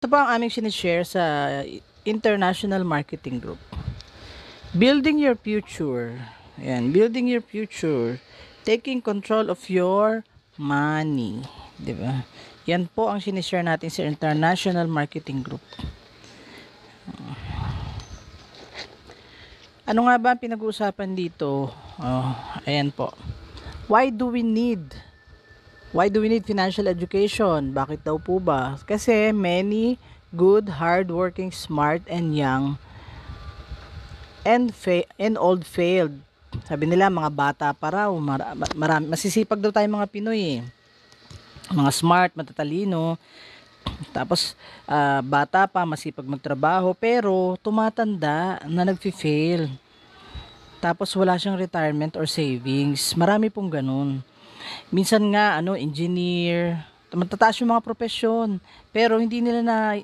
Ito pa ang aming sinishare sa International Marketing Group. Building your future. Ayan, building your future. Taking control of your money. Diba? Yan po ang sinishare natin sa International Marketing Group. Ano nga ba ang pinag-uusapan dito? Ayan po. Why do we need financial education? Bakit daw po ba? Kasi many good, hardworking, smart, and young and old failed. Sabi nila, mga bata pa raw, masisipag daw tayo mga Pinoy eh. Mga smart, matatalino, tapos bata pa, masipag magtrabaho, pero tumatanda na nagfi-fail. Tapos wala siyang retirement or savings. Marami pong ganun. Minsan nga, engineer, matataas yung mga profesyon, pero hindi nila